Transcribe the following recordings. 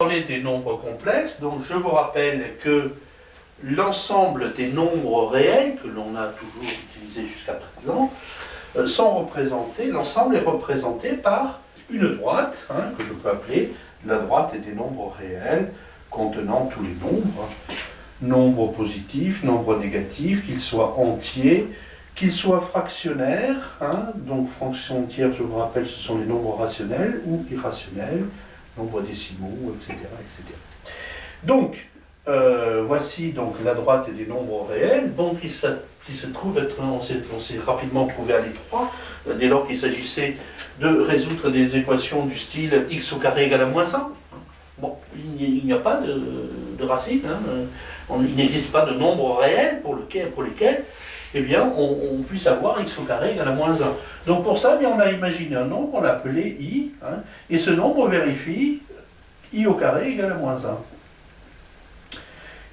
Parler des nombres complexes, donc je vous rappelle que l'ensemble des nombres réels que l'on a toujours utilisés jusqu'à présent sont représentés, l'ensemble est représenté par une droite, que je peux appeler la droite des nombres réels contenant tous les nombres, nombres positifs, nombres négatifs, qu'ils soient entiers, qu'ils soient fractionnaires, donc fractions entières, je vous rappelle, ce sont les nombres rationnels ou irrationnels, nombres décimaux, etc. etc. Donc, voici donc la droite des nombres réels, donc qui se trouve être, on s'est rapidement trouvé à l'étroit, dès lors qu'il s'agissait de résoudre des équations du style x au carré égale à moins 1. Bon, il n'y a pas de racine, il n'existe pas de nombre réel pour lesquels eh bien, on puisse avoir x au carré égale à moins 1. Donc pour ça, eh bien, on a imaginé un nombre, on l'a appelé i, et ce nombre vérifie i au carré égale à moins 1.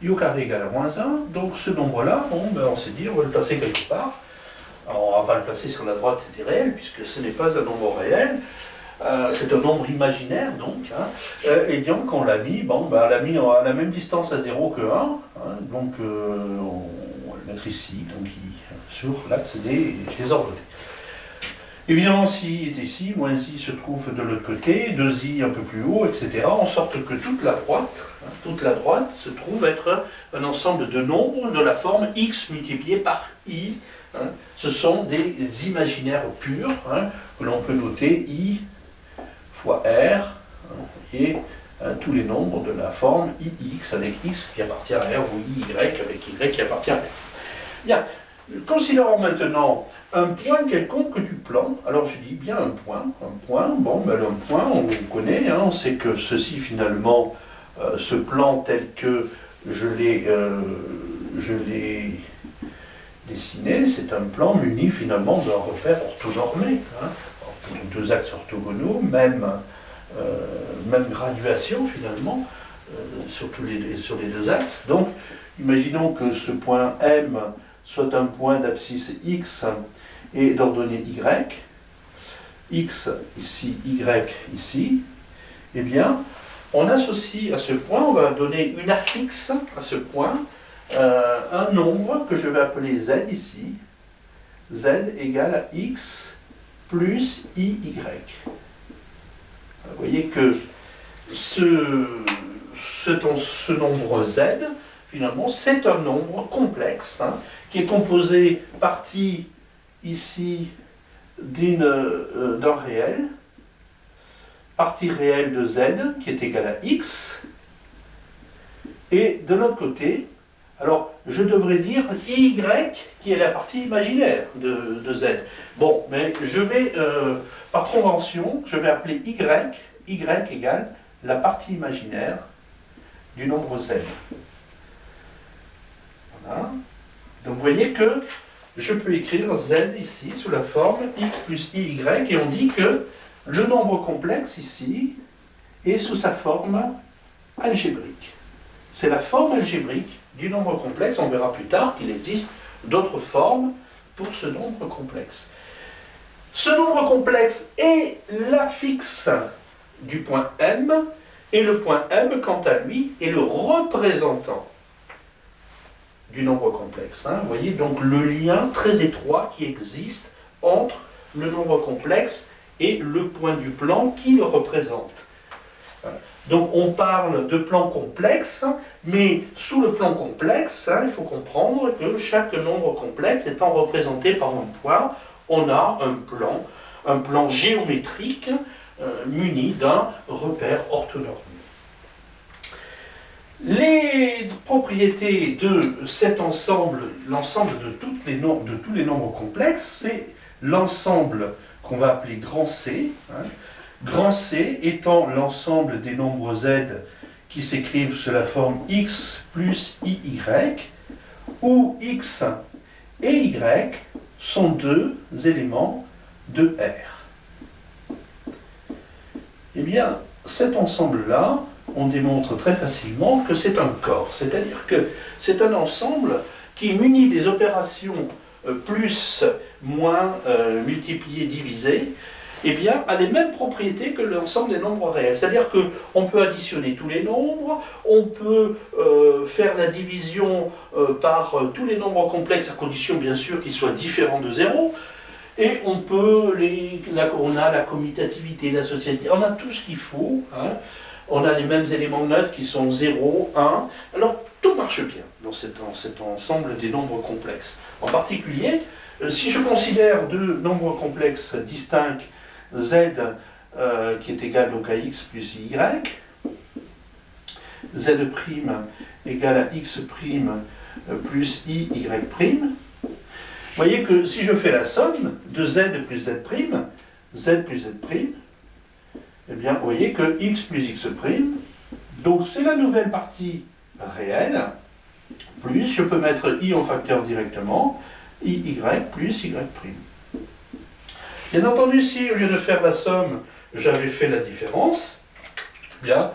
I au carré égale à moins 1, donc ce nombre-là, bon, ben, on s'est dit, on va le placer quelque part. Alors on ne va pas le placer sur la droite des réels, puisque ce n'est pas un nombre réel, c'est un nombre imaginaire, donc, et donc on l'a mis, bon, ben, on l'a mis à la même distance à 0 que 1, donc on va le mettre ici, donc sur l'axe des ordonnées. Évidemment, si i est ici, moins i se trouve de l'autre côté, 2i un peu plus haut, etc., en sorte que toute la droite se trouve être un ensemble de nombres de la forme x multiplié par i. Ce sont des imaginaires purs, que l'on peut noter i fois r, et tous les nombres de la forme ix avec x qui appartient à r, ou y avec y qui appartient à r. Bien. Considérons maintenant un point quelconque du plan. Alors je dis bien un point, bon, ben, un point, on connaît, on sait que ceci finalement, ce plan tel que je l'ai dessiné, c'est un plan muni finalement d'un repère orthonormé, pour les deux axes orthogonaux, même graduation finalement, sur les deux axes. Donc imaginons que ce point M soit un point d'abscisse x et d'ordonnée y, x ici, y ici, eh bien, on associe à ce point, on va donner une affixe à ce point, un nombre que je vais appeler z ici, z égale à x plus iy. Vous voyez que ce nombre z, finalement, c'est un nombre complexe, qui est composé partie ici d'un réel, partie réelle de z qui est égale à x, et de l'autre côté, alors je devrais dire y qui est la partie imaginaire de z. Bon, mais je vais, par convention, je vais appeler y égale la partie imaginaire du nombre z. Voilà. Donc vous voyez que je peux écrire z ici sous la forme x plus iy, et on dit que le nombre complexe ici est sous sa forme algébrique. C'est la forme algébrique du nombre complexe. On verra plus tard qu'il existe d'autres formes pour ce nombre complexe. Ce nombre complexe est l'affixe du point M, et le point M, quant à lui, est le représentant du nombre complexe. Vous voyez donc le lien très étroit qui existe entre le nombre complexe et le point du plan qui le représente. Donc on parle de plan complexe, mais sous le plan complexe, il faut comprendre que chaque nombre complexe étant représenté par un point, on a un plan géométrique muni d'un repère orthonormé. Les propriétés de cet ensemble, l'ensemble de tous les nombres complexes, c'est l'ensemble qu'on va appeler grand C. Grand C étant l'ensemble des nombres z qui s'écrivent sous la forme x plus iy, où x et y sont deux éléments de R. Eh bien, cet ensemble-là, on démontre très facilement que c'est un corps, c'est-à-dire que c'est un ensemble qui munit des opérations plus, moins, multiplier, diviser, eh bien, a les mêmes propriétés que l'ensemble des nombres réels. C'est-à-dire qu'on peut additionner tous les nombres, on peut faire la division par tous les nombres complexes, à condition bien sûr qu'ils soient différents de 0, et on peut, on a la commutativité, l'associativité, on a tout ce qu'il faut, hein. On a les mêmes éléments neutres qui sont 0, 1, alors tout marche bien dans cet ensemble des nombres complexes. En particulier, si je considère deux nombres complexes distincts, z qui est égal donc à x plus y, z' égale à x' plus i, y', vous voyez que si je fais la somme de z plus z', z plus z', eh bien vous voyez que x plus x', donc c'est la nouvelle partie réelle, plus je peux mettre i en facteur directement, iy plus y'. Bien entendu, si au lieu de faire la somme, j'avais fait la différence, bien,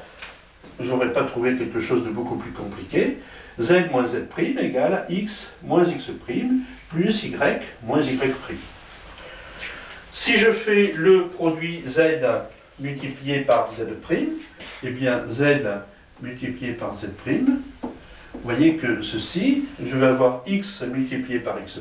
j'aurais pas trouvé quelque chose de beaucoup plus compliqué. Z moins z' égale à x moins x' plus y moins y'. Si je fais le produit z multiplié par z', eh bien z multiplié par z', vous voyez que ceci, je vais avoir x multiplié par x',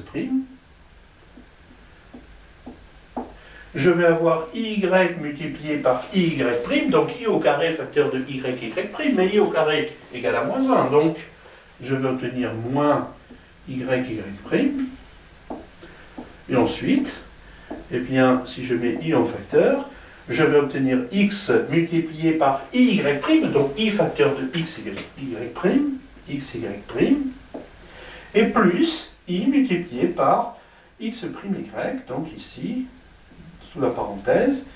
je vais avoir y multiplié par y', donc i au carré facteur de y', mais i au carré égale à moins 1, donc je vais obtenir moins y'. Et ensuite, eh bien, si je mets i en facteur, je vais obtenir x multiplié par y', donc i facteur de x égale xy', et plus i multiplié par x'y, donc ici, sous la parenthèse,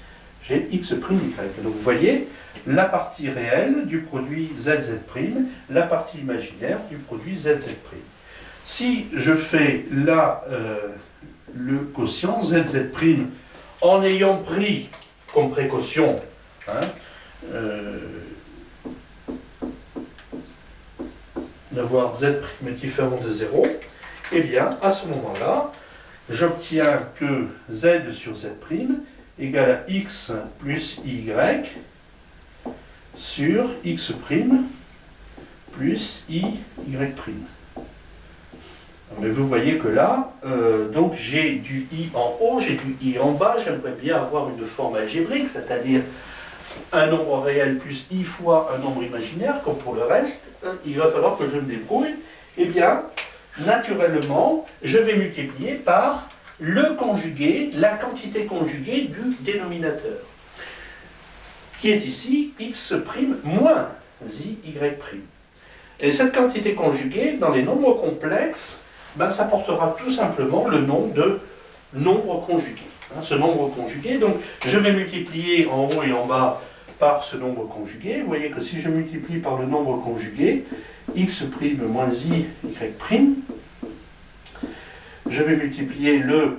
j'ai x'y. Donc vous voyez la partie réelle du produit zz', la partie imaginaire du produit zz'. Si je fais là le quotient zz' en ayant pris comme précaution d'avoir z' différent de 0, eh bien à ce moment-là, j'obtiens que z sur z' égale à x plus y sur x' plus i, y'. Mais vous voyez que là, donc j'ai du i en haut, j'ai du i en bas, j'aimerais bien avoir une forme algébrique, c'est-à-dire un nombre réel plus i fois un nombre imaginaire, comme pour le reste, il va falloir que je me débrouille. Eh bien, naturellement, je vais multiplier par le conjugué, la quantité conjuguée du dénominateur, qui est ici x' moins i, y'. Et cette quantité conjuguée, dans les nombres complexes, ben, ça portera tout simplement le nom de nombre conjugué. Ce nombre conjugué, donc je vais multiplier en haut et en bas par ce nombre conjugué. Vous voyez que si je multiplie par le nombre conjugué, x' moins i, y', je vais multiplier le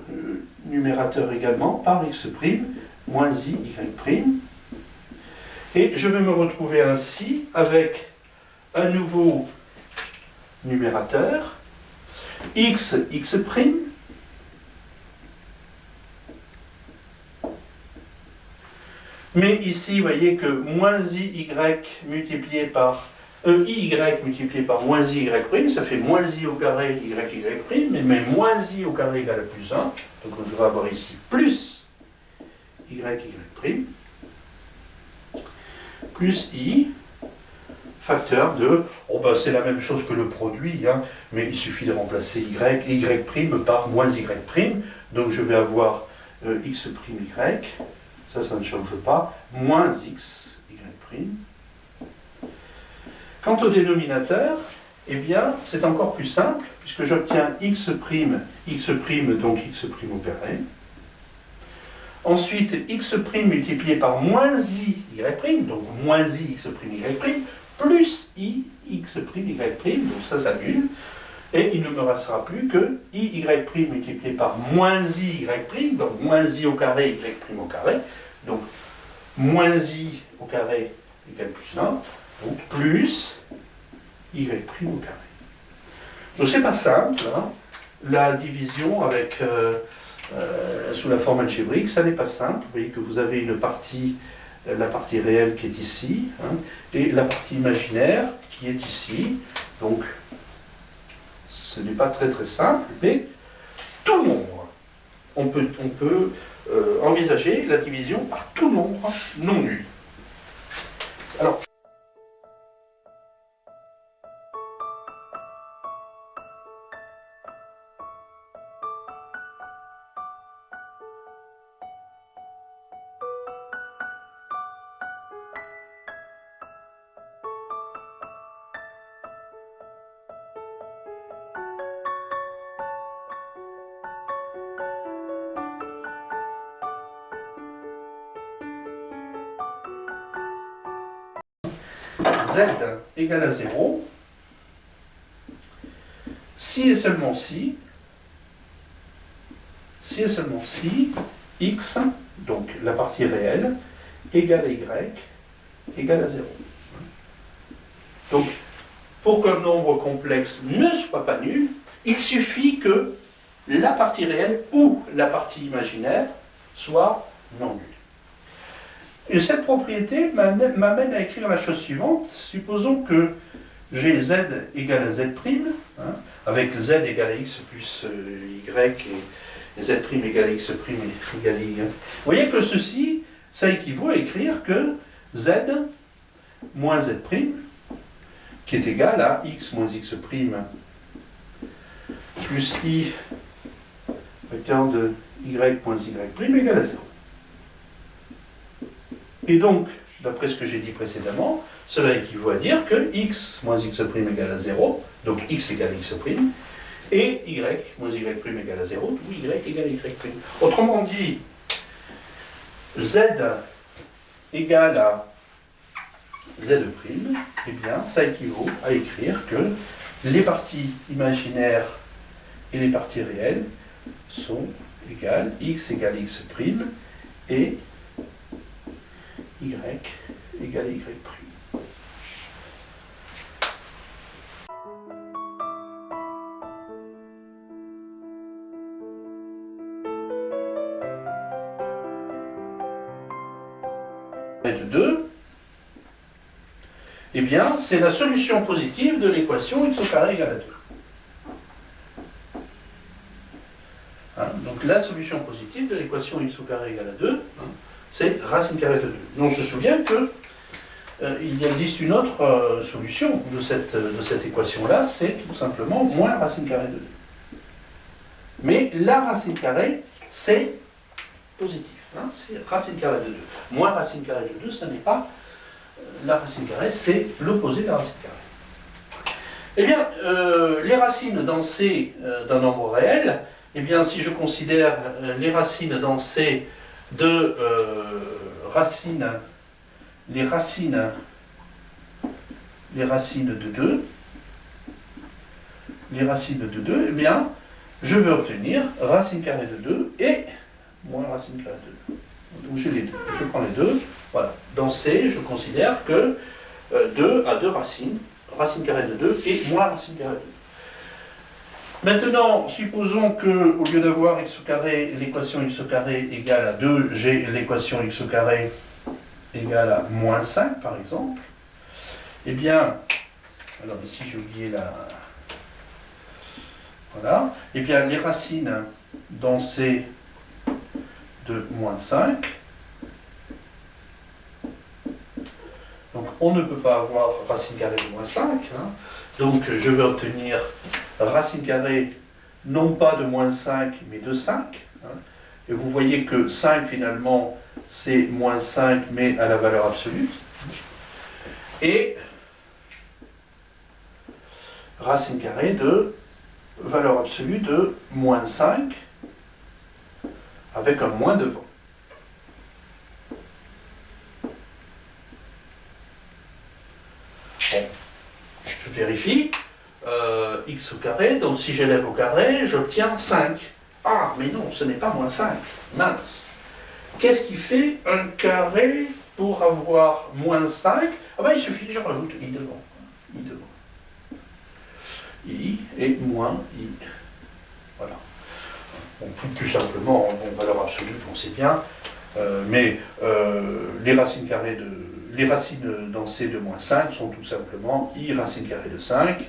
numérateur également par x' moins i, y', et je vais me retrouver ainsi avec un nouveau numérateur, x', mais ici, vous voyez que moins iy multiplié par iy multiplié par moins i, y', ça fait moins i au carré, y', mais moins i au carré égale à plus 1, donc je vais avoir ici plus y', plus i, facteur de, oh ben c'est la même chose que le produit, mais il suffit de remplacer y' par moins y', donc je vais avoir x', y', ça ne change pas, moins x, y'. Quant au dénominateur, eh bien, c'est encore plus simple, puisque j'obtiens x', donc x' au carré. Ensuite, x' multiplié par moins i, y', donc moins i, x', y', plus i, x', y', donc ça s'annule. Et il ne me restera plus que i, y' multiplié par moins i, y', donc moins i au carré, y' au carré. Donc, moins i au carré égale plus 1, donc plus y' au carré. Donc c'est pas simple, la division avec sous la forme algébrique, ça n'est pas simple. Vous voyez que vous avez une partie, la partie réelle qui est ici, hein, et la partie imaginaire qui est ici. Donc, ce n'est pas très très simple, mais tout nombre, on peut envisager la division par tout nombre non nul. Alors, z égale à 0, si et seulement si, x, donc la partie réelle, égale à y, égale à 0. Donc, pour qu'un nombre complexe ne soit pas nul, il suffit que la partie réelle ou la partie imaginaire soit non nulle. Et cette propriété m'amène à écrire la chose suivante. Supposons que j'ai z égale à z', hein, avec z égale à x plus y et z' égale à x' égale à y. Vous voyez que ceci, ça équivaut à écrire que z moins z', qui est égal à x moins x' plus i vecteur de y moins y' égale à 0. Et donc, d'après ce que j'ai dit précédemment, cela équivaut à dire que x moins x' égale à 0, donc x égale x', et y moins y' égale à 0, ou y égale à y'. Autrement dit, z égale à z', eh bien, ça équivaut à écrire que les parties imaginaires et les parties réelles sont égales, x égale x' et y égale y'. De 2, eh bien, c'est la solution positive de l'équation x au carré égale à 2. Hein, donc la solution positive de l'équation x au carré égale à 2, hein, c'est racine carrée de 2. Mais on se souvient que il existe une autre solution de cette équation-là, c'est tout simplement moins racine carrée de 2. Mais la racine carrée, c'est positif. Hein, c'est racine carrée de 2. Moins racine carrée de 2, ce n'est pas la racine carrée, c'est l'opposé de la racine carrée. Eh bien, les racines dans C d'un nombre réel, eh bien, si je considère les racines dans C de les racines de 2, eh bien, je vais obtenir racine carrée de 2 et moins racine carrée de 2. Donc j'ai les deux. Je prends les deux. Voilà. Dans C, je considère que 2 a deux racines, racine carrée de 2 et moins racine carrée de 2. Maintenant, supposons que, au lieu d'avoir x au carré, l'équation x au carré égale à 2, j'ai l'équation x au carré égale à moins 5, par exemple. Eh bien, alors ici j'ai oublié la... Voilà. Eh bien, les racines dans C de moins 5. Donc, on ne peut pas avoir racine carrée de moins 5. Hein. Donc, je vais obtenir racine carrée, non pas de moins 5, mais de 5. Hein. Et vous voyez que 5, finalement, c'est moins 5, mais à la valeur absolue. Et racine carrée de valeur absolue de moins 5, avec un moins devant. Bon, je vérifie. X au carré, donc si j'élève au carré, j'obtiens 5. Ah, mais non, ce n'est pas moins 5. Mince. Qu'est-ce qui fait un carré pour avoir moins 5? Ah ben il suffit, je rajoute i devant. I devant. I et moins i. Voilà. Bon, plus simplement, bon, valeur absolue, on sait bien, mais les racines dans C de moins 5 sont tout simplement I racine carrée de 5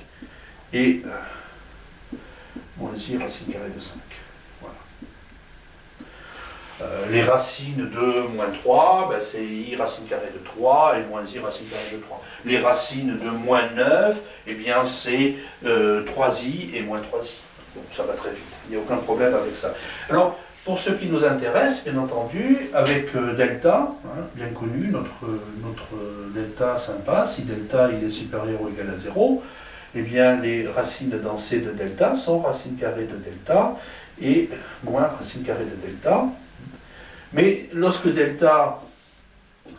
et moins I racine carrée de 5. Voilà. Les racines de moins 3, ben c'est I racine carrée de 3 et moins I racine carrée de 3. Les racines de moins 9, eh bien c'est 3I et moins 3I. Bon, ça va très vite, il n'y a aucun problème avec ça. Alors, pour ce qui nous intéresse, bien entendu, avec delta, hein, bien connu, notre delta sympa, si delta il est supérieur ou égal à 0, eh bien les racines dans C de delta sont racine carrée de delta et moins racine carrée de delta. Mais lorsque delta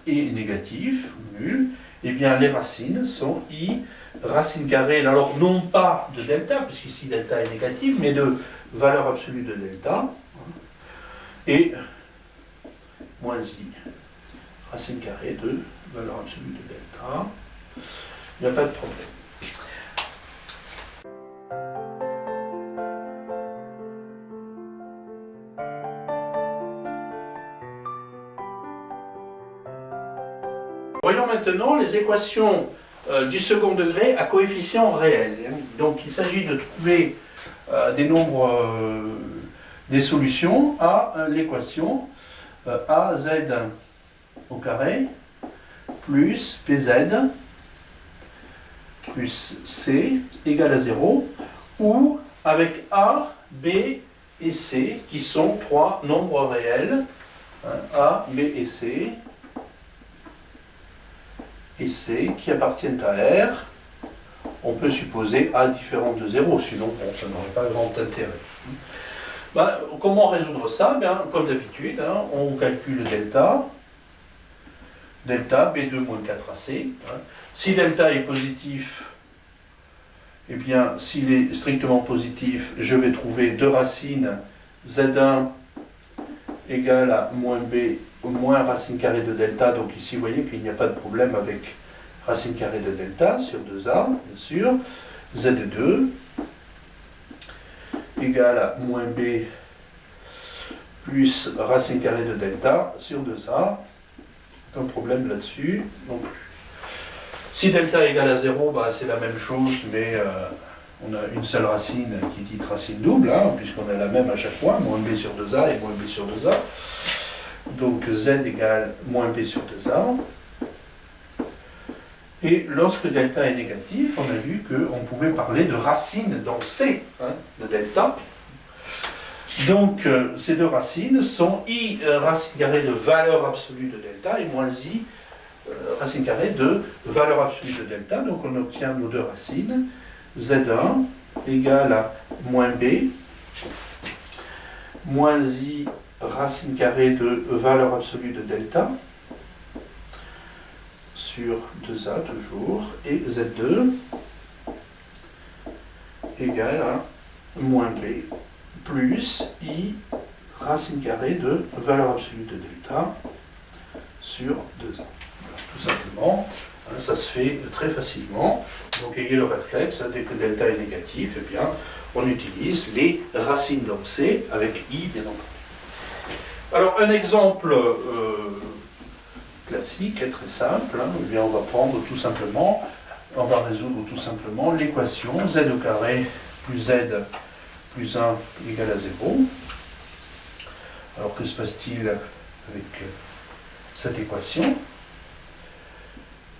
est négatif, nul, eh bien les racines sont I racine carrée, alors non pas de delta, puisqu'ici delta est négatif, mais de valeur absolue de delta, et moins I racine carrée de valeur absolue de delta. Il n'y a pas de problème. Voyons maintenant les équations du second degré à coefficient réel. Donc il s'agit de trouver des solutions à l'équation AZ au carré plus PZ plus C égale à 0, ou avec A, B et C qui sont trois nombres réels, A, B et C qui appartiennent à R. On peut supposer A différent de 0, sinon bon, ça n'aurait pas grand intérêt. Ben, comment résoudre ça? Bien, comme d'habitude, hein, on calcule delta B2 moins 4AC. Hein. Si delta est positif, eh bien, s'il est strictement positif, je vais trouver deux racines Z1 égale à moins B moins racine carrée de delta. Donc ici, vous voyez qu'il n'y a pas de problème avec racine carrée de delta sur 2A, bien sûr. Z2 égale à moins B plus racine carrée de delta sur 2A. Aucun problème là-dessus non plus. Si delta égale à 0, bah, c'est la même chose, mais on a une seule racine qui est dite racine double, hein, puisqu'on a la même à chaque fois, moins B sur 2A et moins B sur 2A. Donc Z égale moins B sur 2A. Et lorsque delta est négatif, on a vu qu'on pouvait parler de racine dans C, hein, de delta. Donc ces deux racines sont I racine carrée de valeur absolue de delta et moins I racine carrée de valeur absolue de delta. Donc on obtient nos deux racines. Z1 égale à moins B moins I racine carrée de valeur absolue de delta sur 2A toujours, et Z2 égale à moins B plus I racine carrée de valeur absolue de delta sur 2A. Voilà, tout simplement, hein, ça se fait très facilement. Donc ayez le réflexe, dès que delta est négatif, eh bien, on utilise les racines dans C avec I, bien entendu. Alors un exemple classique et très simple, hein, eh bien, on va prendre tout simplement, on va résoudre tout simplement l'équation Z au carré plus Z plus 1 égale à 0. Alors que se passe-t-il avec cette équation?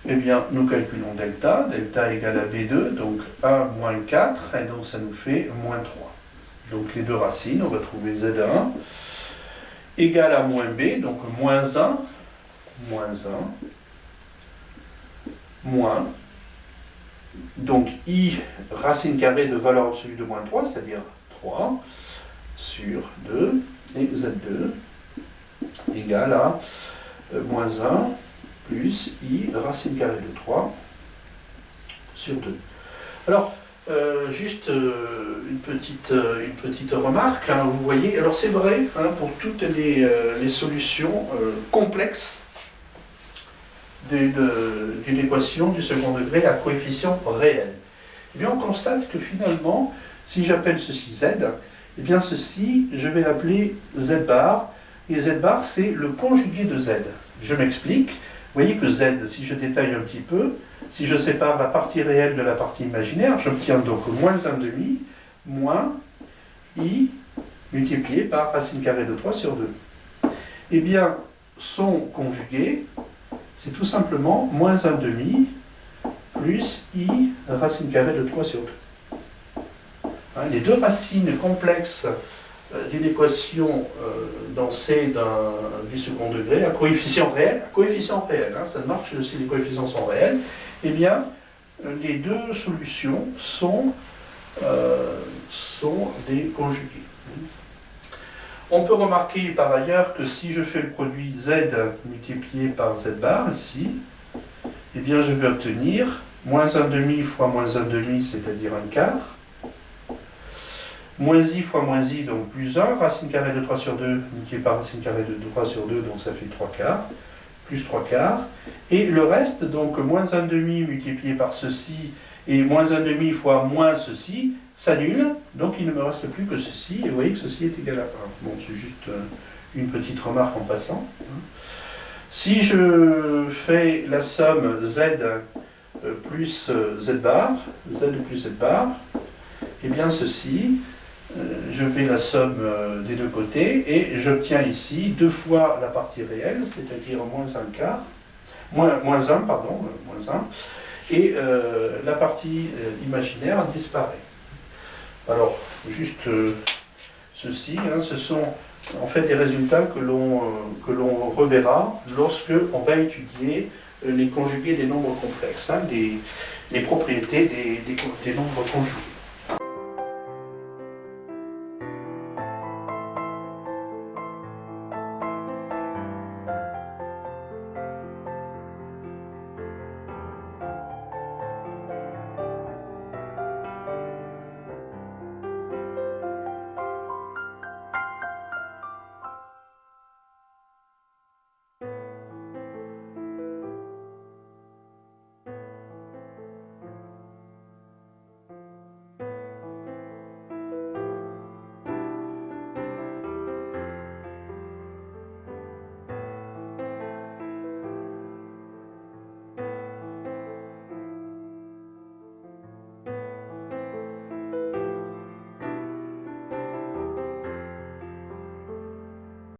Eh bien, nous calculons delta, delta égale à B2, donc 1 moins 4, et donc ça nous fait moins 3. Donc les deux racines, on va trouver Z1 égale à moins B, donc moins 1, moins, donc I racine carrée de valeur absolue de moins 3, c'est-à-dire 3, sur 2, et Z2 égale à moins 1, plus I racine carrée de 3 sur 2. Alors, juste une petite remarque, hein, vous voyez, alors c'est vrai, hein, pour toutes les solutions complexes d'une équation du second degré à coefficient réel. Eh bien, on constate que finalement, si j'appelle ceci Z, eh bien ceci, je vais l'appeler z bar, et z bar c'est le conjugué de z. Je m'explique, vous voyez que z, si je détaille un petit peu, si je sépare la partie réelle de la partie imaginaire, j'obtiens donc moins 1/2 moins i multiplié par racine carrée de 3 sur 2. Eh bien, son conjugué, c'est tout simplement moins 1/2 plus i racine carrée de 3 sur 2. Hein, les deux racines complexes d'une équation dans C du second degré, à coefficient réel, hein, ça marche si les coefficients sont réels, eh bien, les deux solutions sont des conjugués. On peut remarquer par ailleurs que si je fais le produit z multiplié par z bar ici, eh bien je vais obtenir moins 1/2 fois moins 1/2, c'est-à-dire 1/4, moins i fois moins i, donc plus 1, racine carrée de 3 sur 2, multiplié par racine carrée de 3 sur 2, donc ça fait 3/4, plus 3/4, et le reste, donc moins 1/2 multiplié par ceci, et moins 1/2 fois moins ceci, s'annule, donc il ne me reste plus que ceci, et vous voyez que ceci est égal à 1. Bon, c'est juste une petite remarque en passant. Si je fais la somme z plus z bar, et bien ceci, je fais la somme des deux côtés, et j'obtiens ici 2 fois la partie réelle, c'est-à-dire moins 1/4, moins 1, et la partie imaginaire disparaît. Alors, juste ceci, hein, ce sont en fait des résultats que l'on reverra lorsque on va étudier les conjugués des nombres complexes, hein, les propriétés des nombres conjugués.